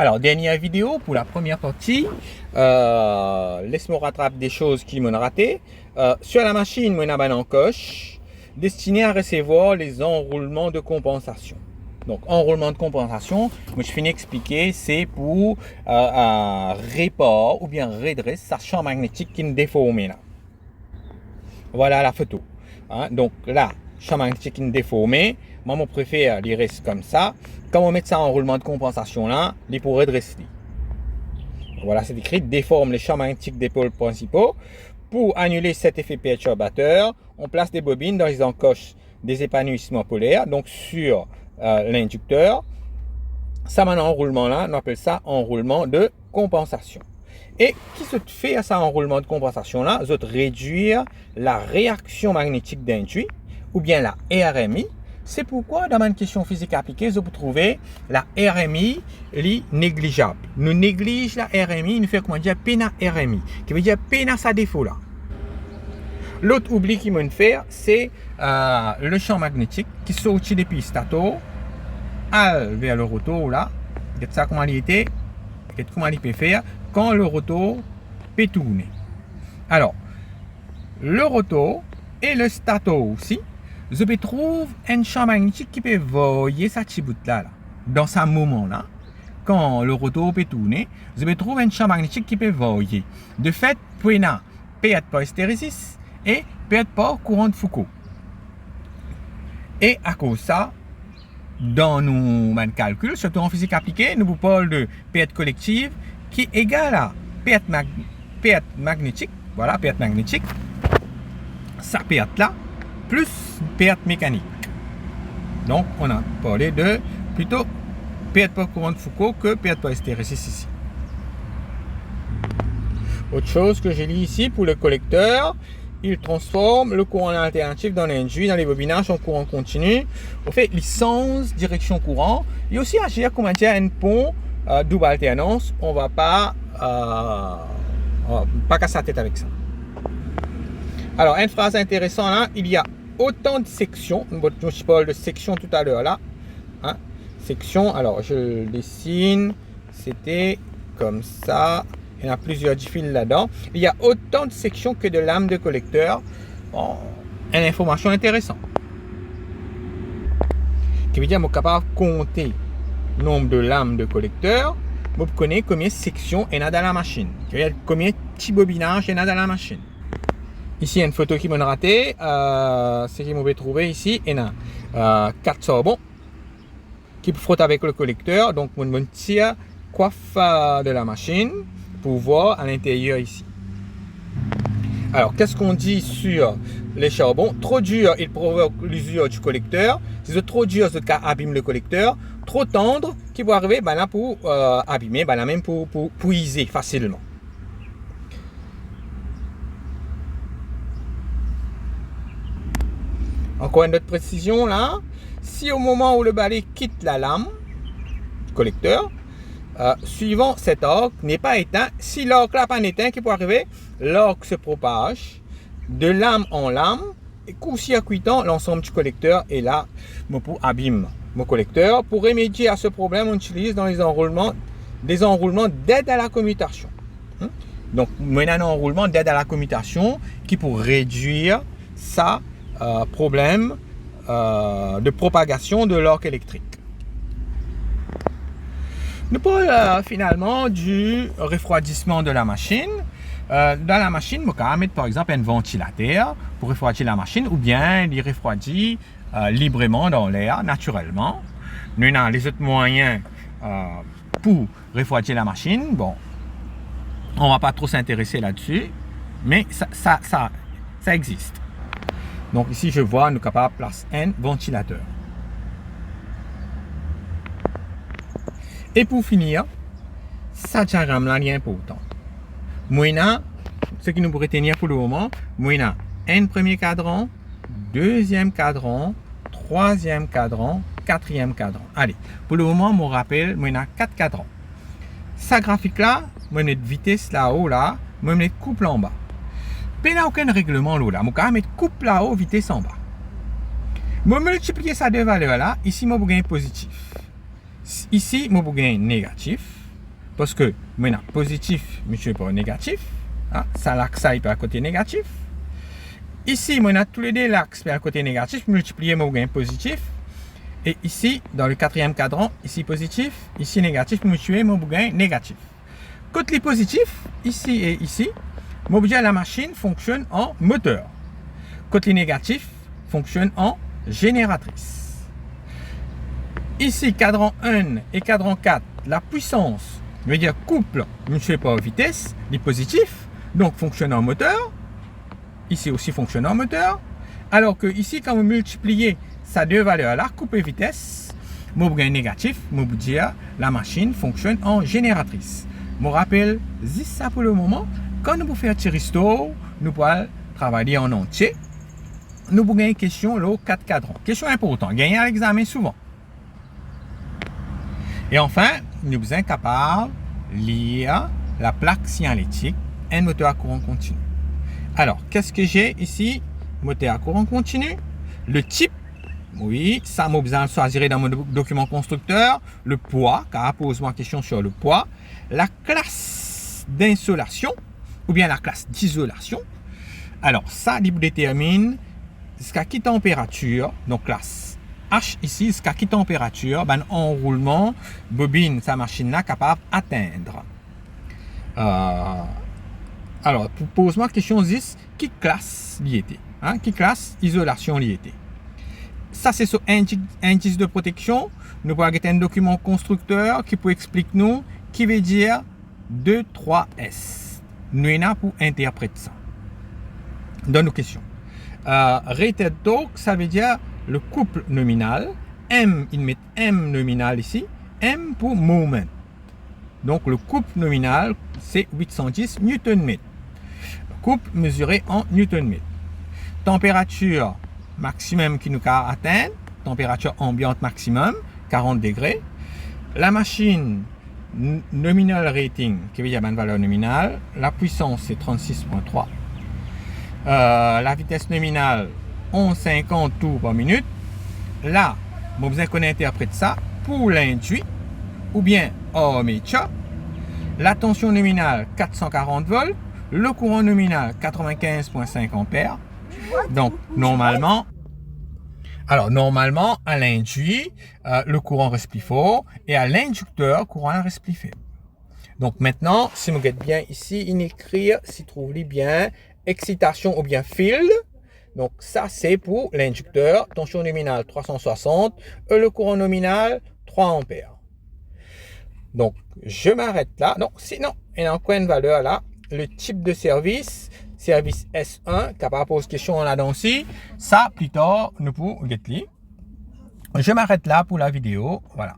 Alors, dernière vidéo pour la première partie. Laisse-moi rattraper des choses qui m'ont raté. Sur la machine, moi, j'ai une coche destinée à recevoir les enroulements de compensation. Donc, enroulement de compensation, moi, je finis d'expliquer, c'est pour réparer ou bien redresser sa champ magnétique qui est déformée là. Voilà la photo. Donc là, champ magnétique qui est déformé. Moi, je préfère les reste comme ça. Quand on met ça en roulement de compensation là, il pourrait redresser. Voilà, c'est écrit déforme les champs magnétiques des pôles principaux. Pour annuler cet effet perturbateur, on place des bobines dans les encoches des épanouissements polaires, donc sur l'inducteur. Ça, maintenant, enroulement là, on appelle ça enroulement de compensation. Et qui se fait à ça enroulement de compensation là, c'est réduire la réaction magnétique d'induit ou bien la RMI. C'est pourquoi dans une question physique appliquée, vous trouvez la RMI négligeable. Nous négligeons la RMI, nous fait comment dire pena RMI, qui veut dire pena sa défaut là. L'autre oubli qu'il faut faire, c'est le champ magnétique qui sortit depuis le stator vers le rotor là. Regardez ça comment il était, comment il peut faire quand le rotor peut tourner. Alors, le rotor et le stator aussi, je peux trouver un champ magnétique qui peut voyer sa petite bout là, dans ce moment là. Quand le rotor peut tourner, je peux trouver un champ magnétique qui peut voyer. De fait, Puena perd par hystérésis et perd par courant de Foucault. Et à cause de ça, dans nos calculs, surtout en physique appliquée, nous vous parlons de perte collective qui est égale à perte magnétique. Voilà, perte magnétique. Ça perte là, plus perte mécanique. Donc, on a parlé de plutôt perte par courant de Foucault que perte par hystérésis ici. Autre chose que j'ai lu ici pour le collecteur, il transforme le courant alternatif dans l'induit, dans les bobinages en courant continu. Au fait, licence, direction courant. Il y a aussi agir comme un pont double alternance. On va pas casser la tête avec ça. Alors, une phrase intéressante là, il y a autant de sections. Je parle de sections tout à l'heure là. Section, alors je dessine, c'était comme ça. Il y en a plusieurs fils là-dedans. Il y a autant de sections que de lames de collecteur. Bon, une information intéressante. Qui veut dire que je suis capable de compter le nombre de lames de collecteur. Je connais combien de sections il y a dans la machine. Qui veut dire combien de petits bobinages il y a dans la machine. Ici, il y a une photo qui m'a raté. C'est que je vais trouver ici. Il y a 4 sorbons qui frottent avec le collecteur. Donc, on tire coiffe de la machine pour voir à l'intérieur ici. Alors, qu'est-ce qu'on dit sur les charbons? Trop dur, il provoque l'usure du collecteur. Si c'est trop dur, c'est cas abîme le collecteur. Trop tendre, qui va arriver là pour abîmer, là même pour puiser facilement. Encore une autre précision là. Si au moment où le balai quitte la lame du collecteur, suivant cet arc n'est pas éteint, si l'arc là pas éteint, qui peut arriver, l'arc se propage de lame en lame et court-circuitant l'ensemble du collecteur et là, pour abîme mon collecteur. Pour remédier à ce problème, on utilise dans les enroulements des enroulements d'aide à la commutation. Donc, on a un enroulement d'aide à la commutation qui pour réduire ça problème de propagation de l'arc électrique. Nous parlons finalement du refroidissement de la machine. Dans la machine, on peut mettre par exemple un ventilateur pour refroidir la machine ou bien il refroidit librement dans l'air, naturellement. Nous avons les autres moyens pour refroidir la machine. Bon, on ne va pas trop s'intéresser là-dessus, mais ça existe. Donc ici, je vois, nous sommes capables de placer un ventilateur. Et pour finir, ça diagramme là est important. Moi, ce qui nous pourrait tenir pour le moment, moi, un premier cadran, deuxième cadran, troisième cadran, quatrième cadran. Allez, pour le moment, je me rappelle, moi, 4 cadrans. Ça graphique là, moi, j'ai vitesse là-haut, là, moi, j'ai couple en bas. Il n'y a aucun règlement là. Je vais mettre couple là-haut, vitesse en bas. Je vais multiplier ces deux valeurs là. Ici, je vais gagner positif. Ici, je vais gagner négatif. Parce que maintenant, positif, monsieur pas négatif. Hein? Ça, l'axe il peut à côté négatif. Ici, moi, tous les deux l'axe peut à côté négatif, multiplier mon gain positif. Et ici, dans le quatrième cadran, ici positif, ici négatif, multiplier mon gain négatif. Côté positif, ici et ici, mon budget la machine fonctionne en moteur. Côté négatif, fonctionne en génératrice. Ici, cadran 1 et cadran 4, la puissance, je veux dire couple, je ne sais pas vitesse, les positifs, donc fonctionne en moteur. Ici aussi fonctionne en moteur. Alors que ici, quand vous multipliez ces deux valeurs-là, coupe et vitesse, mon gain négatif, mon dire la machine fonctionne en génératrice. Je me rappelle, c'est ça pour le moment. Quand nous faisons faire Tiristo, nous pouvons travailler en entier. Nous avons une question, là, 4 cadrans. Question importante, gagner à l'examen souvent. Et enfin, nous sommes capables de lire la plaque signalétique, un moteur à courant continu. Alors, qu'est-ce que j'ai ici? Moteur à courant continu. Le type, oui, ça m'a besoin de choisir dans mon document constructeur. Le poids, car pose-moi question sur le poids. La classe d'insolation, ou bien la classe d'isolation. Alors, ça détermine jusqu'à quelle température, donc classe H ici, jusqu'à quelle température, ben, enroulement, bobine, sa machine là, capable d'atteindre. Alors, pose-moi question 10, qui classe l'y était? Hein? Qui classe isolation l'y était? Ça, c'est sur indice de protection. Nous pouvons avoir un document constructeur qui peut expliquer nous, qui veut dire 2, 3, S. Nous avons pour interpréter ça. Dans nos questions. Rated torque, ça veut dire le couple nominal. M, il met M nominal ici. M pour moment. Donc, le couple nominal, c'est 810 Nm. Couple mesuré en Nm. Température maximum qui nous a atteint. Température ambiante maximum, 40 degrés. La machine, nominal rating, qui veut dire une valeur nominale. La puissance, c'est 36.3. La vitesse nominale, 11,50 tours par minute. Là, vous avez besoin qu'on interprète ça pour l'induit ou bien armature. La tension nominale, 440 volts. Le courant nominal, 95,5 ampères. Donc, normalement, à l'induit, le courant reste plus fort et à l'inducteur, le courant reste plus faible. Donc, maintenant, si vous regardez bien ici, il écrit, si vous trouvez bien, excitation ou bien field. Donc, ça, c'est pour l'inducteur. Tension nominale, 360. Et le courant nominal, 3 ampères. Donc, je m'arrête là. Non, sinon, il y a encore une valeur là. Le type de service, service S1, capable de poser question là-dedans aussi. Ça, plus tard, nous pouvons get. Je m'arrête là pour la vidéo. Voilà.